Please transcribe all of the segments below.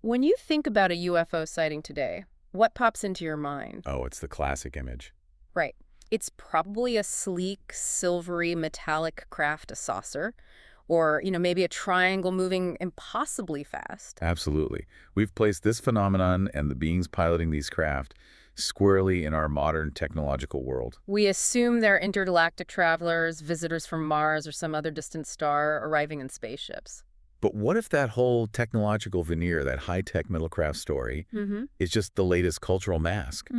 When you think about a UFO sighting today, what pops into your mind? Oh, it's the classic image. Right. It's probably a sleek, silvery, metallic craft, a saucer, or, maybe a triangle moving impossibly fast. Absolutely. We've placed this phenomenon and the beings piloting these craft squarely in our modern technological world. We assume they're intergalactic travelers, visitors from Mars or some other distant star arriving in spaceships. But what if that whole technological veneer, that high-tech middlecraft story, Mm-hmm. is just the latest cultural mask?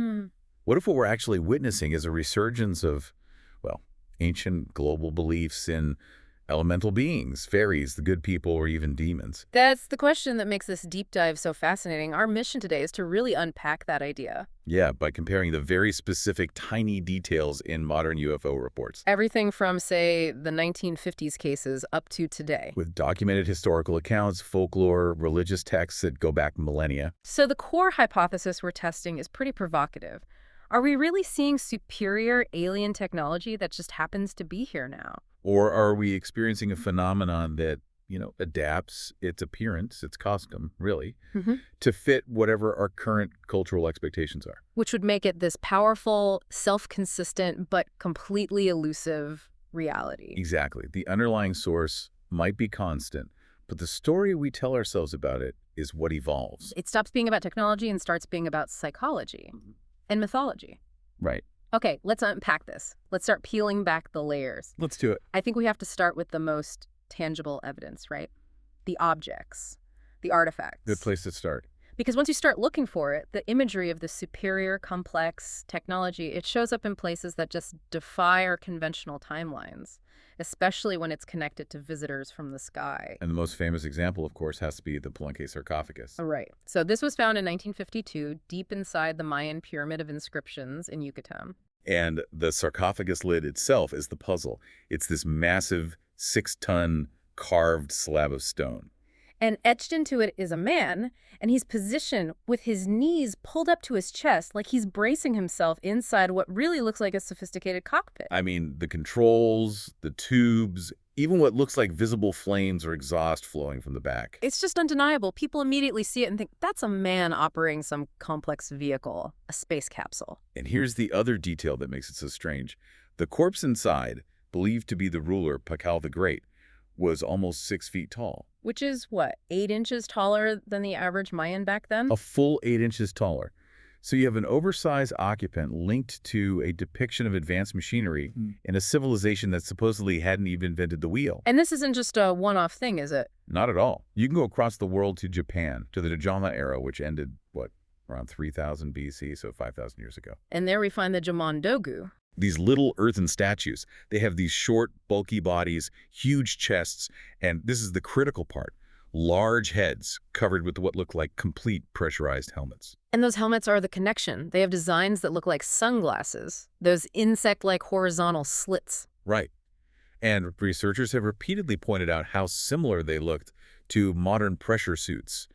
What if what we're actually witnessing is a resurgence of, well, ancient global beliefs in elemental beings, fairies, the good people, or even demons? That's the question that makes this deep dive so fascinating. Our mission today is to really unpack that idea. Yeah, by comparing the very specific tiny details in modern UFO reports Everything from, say, the 1950s cases up to today. with documented historical accounts, folklore, religious texts that go back millennia. So the core hypothesis we're testing is pretty provocative. Are we really seeing superior alien technology that just happens to be here now? Or are we experiencing a phenomenon that, adapts its appearance, its costume, really, Mm-hmm. to fit whatever our current cultural expectations are? Which would make it this powerful, self-consistent, but completely elusive reality. Exactly. The underlying source might be constant, but the story we tell ourselves about it is what evolves. It stops being about technology and starts being about psychology and mythology. Right. Okay, let's unpack this. Let's start peeling back the layers. Let's do it. I think we have to start with the most tangible evidence, right? The objects, the artifacts. Good place to start. Because once you start looking for it, the imagery of the superior, complex technology, it shows up in places that just defy our conventional timelines, especially when it's connected to visitors from the sky. And the most famous example, of course, has to be the Palenque sarcophagus. Right. So this was found in 1952, deep inside the Mayan pyramid of inscriptions in Yucatan. And the sarcophagus lid itself is the puzzle. It's this massive 6-ton carved slab of stone. And etched into it is a man, and he's positioned with his knees pulled up to his chest like he's bracing himself inside what really looks like a sophisticated cockpit. I mean, the controls, the tubes, even what looks like visible flames or exhaust flowing from the back. It's just undeniable. People immediately see it and think, that's a man operating some complex vehicle, a space capsule. And here's the other detail that makes it so strange. The corpse inside, believed to be the ruler Pakal the Great, was almost 6 feet tall. Which is, what, 8 inches taller than the average Mayan back then? A full 8 inches taller. So you have an oversized occupant linked to a depiction of advanced machinery in a civilization that supposedly hadn't even invented the wheel. And this isn't just a one-off thing, is it? Not at all. You can go across the world to Japan, to the Dojama era, which ended, around 3000 BC, so 5,000 years ago. And there we find the Jamondogu. These little earthen statues, they have these short, bulky bodies, huge chests, and this is the critical part, large heads covered with what look like complete pressurized helmets. And those helmets are the connection. They have designs that look like sunglasses, those insect-like horizontal slits. Right. And researchers have repeatedly pointed out how similar they looked to modern pressure suits,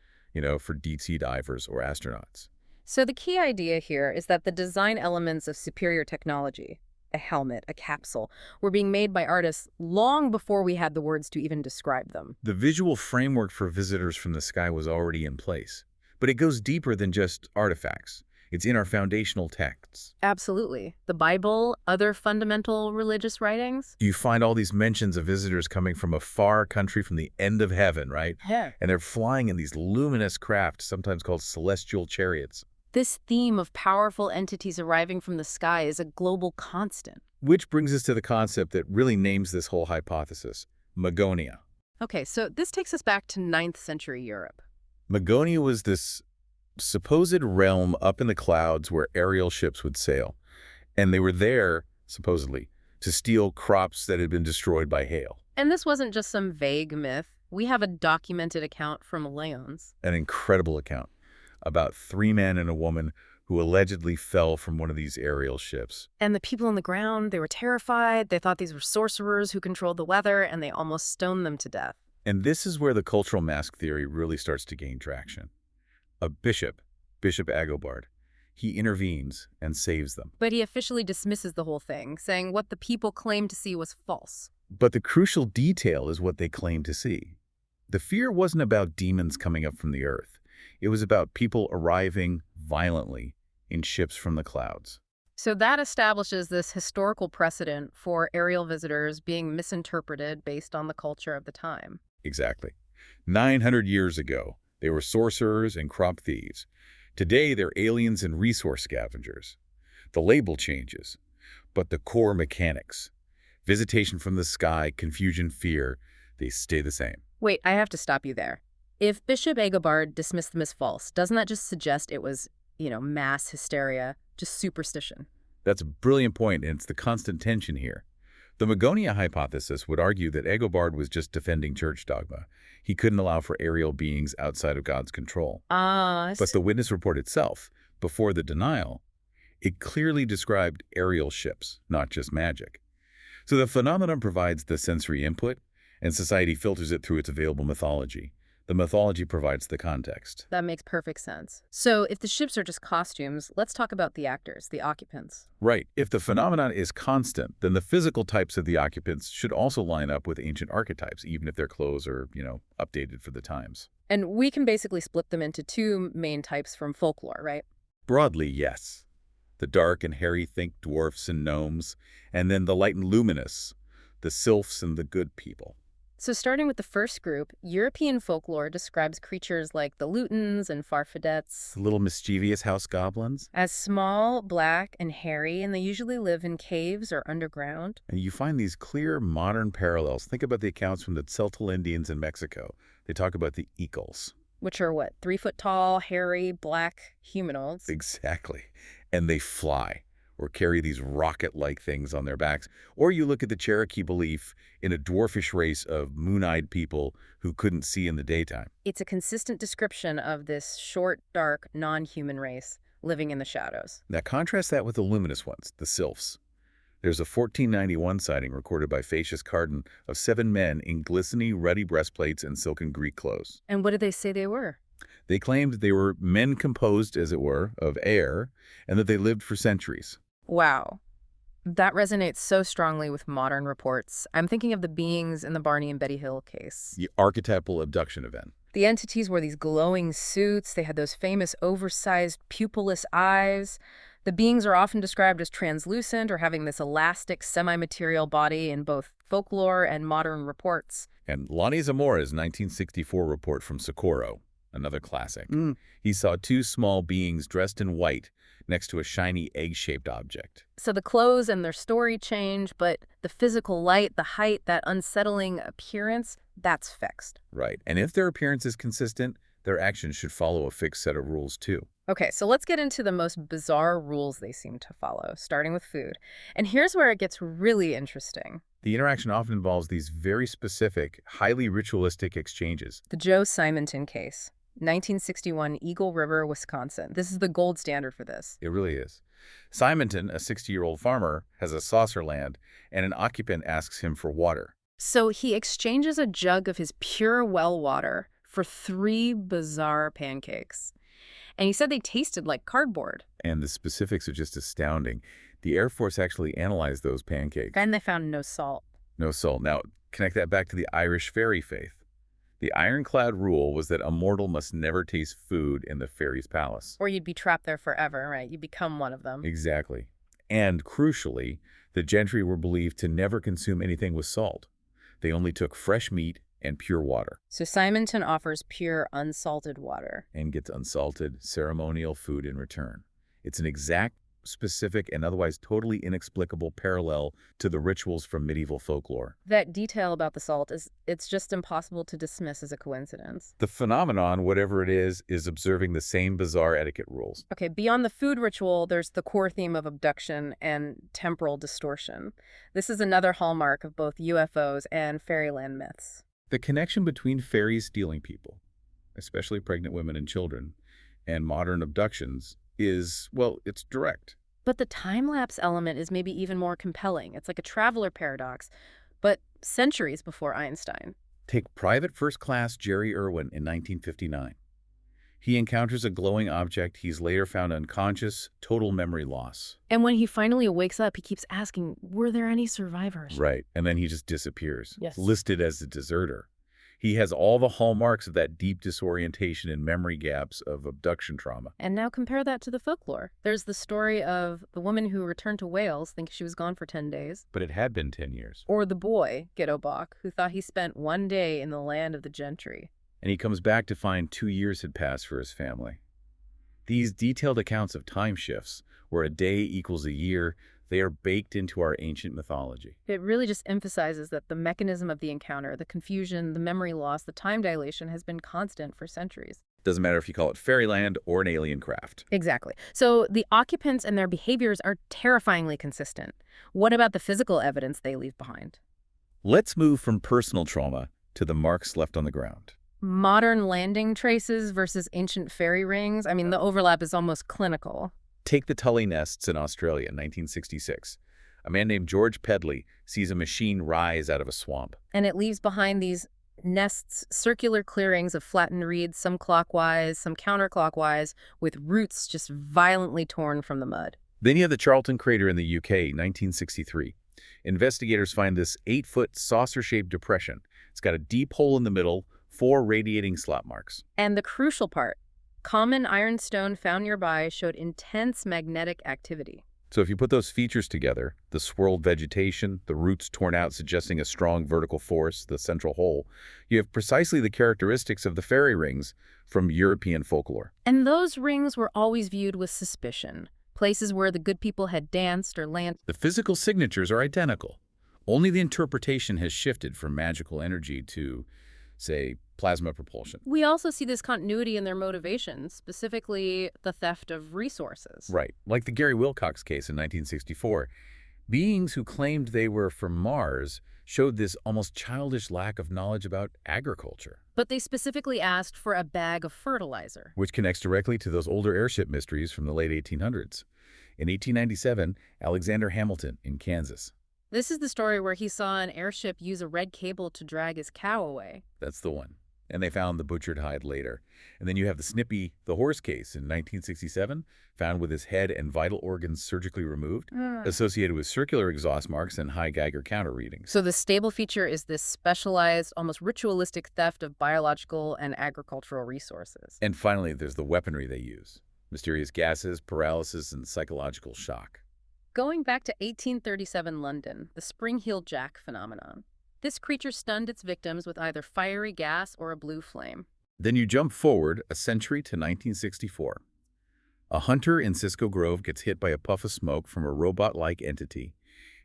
for deep-sea divers or astronauts. So the key idea here is that the design elements of superior technology, a helmet, a capsule, were being made by artists long before we had the words to even describe them. The visual framework for visitors from the sky was already in place, but it goes deeper than just artifacts. It's in our foundational texts. Absolutely. The Bible, other fundamental religious writings. You find all these mentions of visitors coming from a far country from the end of heaven, right? Yeah. And they're flying in these luminous craft, sometimes called celestial chariots. This theme of powerful entities arriving from the sky is a global constant. Which brings us to the concept that really names this whole hypothesis, Magonia. Okay, so this takes us back to 9th century Europe. Magonia was this supposed realm up in the clouds where aerial ships would sail. And they were there, supposedly, to steal crops that had been destroyed by hail. And this wasn't just some vague myth. We have a documented account from Leons. An incredible account about 3 men and a woman who allegedly fell from one of these aerial ships. And the people on the ground, they were terrified. They thought these were sorcerers who controlled the weather, and they almost stoned them to death. And this is where the cultural mask theory really starts to gain traction. A bishop, Bishop Agobard, he intervenes and saves them. But he officially dismisses the whole thing, saying what the people claimed to see was false. But the crucial detail is what they claimed to see. The fear wasn't about demons coming up from the earth. It was about people arriving violently in ships from the clouds. So that establishes this historical precedent for aerial visitors being misinterpreted based on the culture of the time. Exactly. 900 years ago, they were sorcerers and crop thieves. Today, they're aliens and resource scavengers. The label changes, but the core mechanics, visitation from the sky, confusion, fear, they stay the same. Wait, I have to stop you there. If Bishop Agobard dismissed them as false, doesn't that just suggest it was, mass hysteria, just superstition? That's a brilliant point, and it's the constant tension here. The Magonia hypothesis would argue that Agobard was just defending church dogma. He couldn't allow for aerial beings outside of God's control. But the witness report itself, before the denial, it clearly described aerial ships, not just magic. So the phenomenon provides the sensory input, and society filters it through its available mythology. The mythology provides the context. That makes perfect sense. So if the ships are just costumes, let's talk about the actors, the occupants. Right. If the phenomenon is constant, then the physical types of the occupants should also line up with ancient archetypes, even if their clothes are, updated for the times. And we can basically split them into two main types from folklore, right? Broadly, yes. The dark and hairy, think dwarfs and gnomes, and then the light and luminous, the sylphs and the good people. So starting with the first group, European folklore describes creatures like the lutins and farfadets The little mischievous house goblins. as small, black, and hairy, and they usually live in caves or underground. And you find these clear modern parallels. Think about the accounts from the Celtal Indians in Mexico. They talk about the epochs. Which are what? 3 foot tall, hairy, black humanoids. Exactly. And they fly or carry these rocket-like things on their backs. Or you look at the Cherokee belief in a dwarfish race of moon-eyed people who couldn't see in the daytime. It's a consistent description of this short, dark, non-human race living in the shadows. Now contrast that with the luminous ones, the sylphs. There's a 1491 sighting recorded by Phaeus Cardan of 7 men in glistening ruddy breastplates and silken Greek clothes. And what did they say they were? They claimed they were men composed, as it were, of air, and that they lived for centuries. Wow. That resonates so strongly with modern reports. I'm thinking of the beings in the Barney and Betty Hill case. The archetypal abduction event. The entities wore these glowing suits. They had those famous oversized pupilless eyes. The beings are often described as translucent or having this elastic semi-material body in both folklore and modern reports. And Lonnie Zamora's 1964 report from Socorro, another classic. He saw 2 small beings dressed in white next to a shiny egg-shaped object. So the clothes and their story change, but the physical light, the height, that unsettling appearance, that's fixed. Right. And if their appearance is consistent, their actions should follow a fixed set of rules too. Okay, so let's get into the most bizarre rules they seem to follow, starting with food. And here's where it gets really interesting. The interaction often involves these very specific, highly ritualistic exchanges. The Joe Simonton case. 1961, Eagle River, Wisconsin. This is the gold standard for this. It really is. Simonton, a 60-year-old farmer, has a saucer land, and an occupant asks him for water. So he exchanges a jug of his pure well water for 3 bizarre pancakes. And he said they tasted like cardboard. And the specifics are just astounding. The Air Force actually analyzed those pancakes. And they found no salt. No salt. Now, connect that back to the Irish fairy faith. The ironclad rule was that a mortal must never taste food in the fairy's palace. Or you'd be trapped there forever, right? You become one of them. Exactly. And crucially, the gentry were believed to never consume anything with salt. They only took fresh meat and pure water. So Simonton offers pure, unsalted water. And gets unsalted, ceremonial food in return. It's an exact, specific, and otherwise totally inexplicable parallel to the rituals from medieval folklore. That detail about the salt it's just impossible to dismiss as a coincidence. The phenomenon, whatever it is observing the same bizarre etiquette rules. Okay, beyond the food ritual, there's the core theme of abduction and temporal distortion. This is another hallmark of both UFOs and fairyland myths. The connection between fairies stealing people, especially pregnant women and children, and modern abductions is, well, it's direct. But the time-lapse element is maybe even more compelling. It's like a traveler paradox, but centuries before Einstein. Take Private First Class Jerry Irwin in 1959. He encounters a glowing object he's later found unconscious, total memory loss. And when he finally wakes up, he keeps asking, were there any survivors? Right, and then he just disappears, Yes. listed as a deserter. He has all the hallmarks of that deep disorientation and memory gaps of abduction trauma. And now compare that to the folklore. There's the story of the woman who returned to Wales thinking she was gone for 10 days. But it had been 10 years. Or the boy, Bach, who thought he spent one day in the land of the gentry. And he comes back to find 2 years had passed for his family. These detailed accounts of time shifts, where a day equals a year, they are baked into our ancient mythology. It really just emphasizes that the mechanism of the encounter, the confusion, the memory loss, the time dilation has been constant for centuries. Doesn't matter if you call it fairyland or an alien craft. Exactly. So the occupants and their behaviors are terrifyingly consistent. What about the physical evidence they leave behind? Let's move from personal trauma to the marks left on the ground. Modern landing traces versus ancient fairy rings. I mean, the overlap is almost clinical. Take the Tully nests in Australia in 1966. A man named George Pedley sees a machine rise out of a swamp. And it leaves behind these nests, circular clearings of flattened reeds, some clockwise, some counterclockwise, with roots just violently torn from the mud. Then you have the Charlton crater in the UK, 1963. Investigators find this 8-foot saucer-shaped depression. It's got a deep hole in the middle, 4 radiating slot marks. And the crucial part, common ironstone found nearby showed intense magnetic activity. So if you put those features together, the swirled vegetation, the roots torn out suggesting a strong vertical force, the central hole, you have precisely the characteristics of the fairy rings from European folklore. And those rings were always viewed with suspicion, places where the good people had danced or landed. The physical signatures are identical. Only the interpretation has shifted from magical energy to, say, plasma propulsion. We also see this continuity in their motivations, specifically the theft of resources. Right, like the Gary Wilcox case in 1964. Beings who claimed they were from Mars showed this almost childish lack of knowledge about agriculture. But they specifically asked for a bag of fertilizer. Which connects directly to those older airship mysteries from the late 1800s. In 1897, Alexander Hamilton in Kansas. This is the story where he saw an airship use a red cable to drag his cow away. That's the one. And they found the butchered hide later. And then you have the Snippy the horse case in 1967, found with his head and vital organs surgically removed, associated with circular exhaust marks and high Geiger counter readings. So the stable feature is this specialized, almost ritualistic theft of biological and agricultural resources. And finally, there's the weaponry they use. Mysterious gases, paralysis, and psychological shock. Going back to 1837 London, the spring-heeled Jack phenomenon. This creature stunned its victims with either fiery gas or a blue flame. Then you jump forward a century to 1964. A hunter in Cisco Grove gets hit by a puff of smoke from a robot-like entity.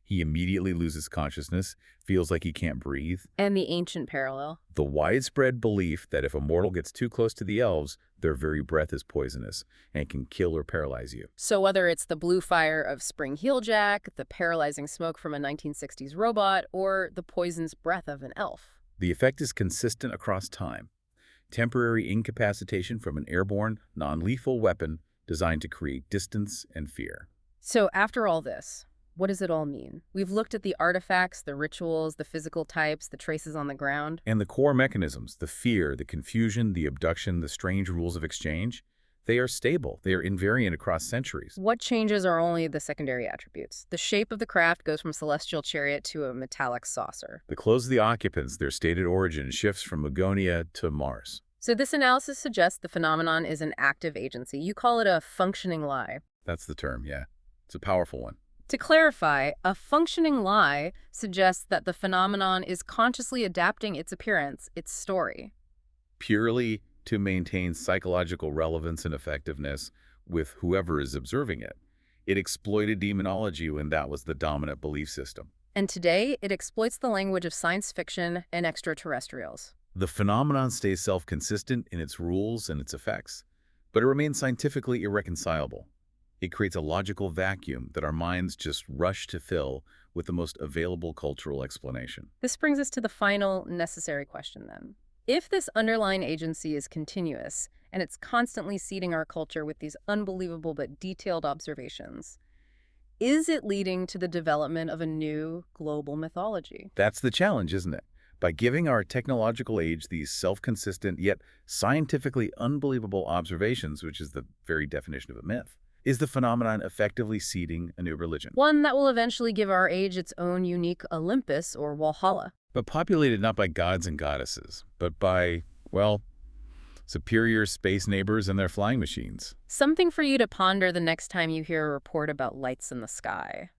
He immediately loses consciousness, feels like he can't breathe. And the ancient parallel. The widespread belief that if a mortal gets too close to the elves, their very breath is poisonous and can kill or paralyze you. So whether it's the blue fire of Spring Heel Jack, the paralyzing smoke from a 1960s robot, or the poison's breath of an elf. The effect is consistent across time. Temporary incapacitation from an airborne, non-lethal weapon designed to create distance and fear. So after all this, what does it all mean? We've looked at the artifacts, the rituals, the physical types, the traces on the ground. And the core mechanisms, the fear, the confusion, the abduction, the strange rules of exchange, they are stable. They are invariant across centuries. What changes are only the secondary attributes. The shape of the craft goes from celestial chariot to a metallic saucer. The clothes of the occupants, their stated origin, shifts from Magonia to Mars. So this analysis suggests the phenomenon is an active agency. You call it a functioning lie. That's the term, yeah. It's a powerful one. To clarify, a functioning lie suggests that the phenomenon is consciously adapting its appearance, its story. Purely to maintain psychological relevance and effectiveness with whoever is observing it. It exploited demonology when that was the dominant belief system. And today, it exploits the language of science fiction and extraterrestrials. The phenomenon stays self-consistent in its rules and its effects, but it remains scientifically irreconcilable. It creates a logical vacuum that our minds just rush to fill with the most available cultural explanation. This brings us to the final necessary question then. If this underlying agency is continuous, and it's constantly seeding our culture with these unbelievable but detailed observations, is it leading to the development of a new global mythology? That's the challenge, isn't it? By giving our technological age these self-consistent yet scientifically unbelievable observations, which is the very definition of a myth, is the phenomenon effectively seeding a new religion? One that will eventually give our age its own unique Olympus or Walhalla. but populated not by gods and goddesses, but by, well, superior space neighbors and their flying machines. Something for you to ponder the next time you hear a report about lights in the sky.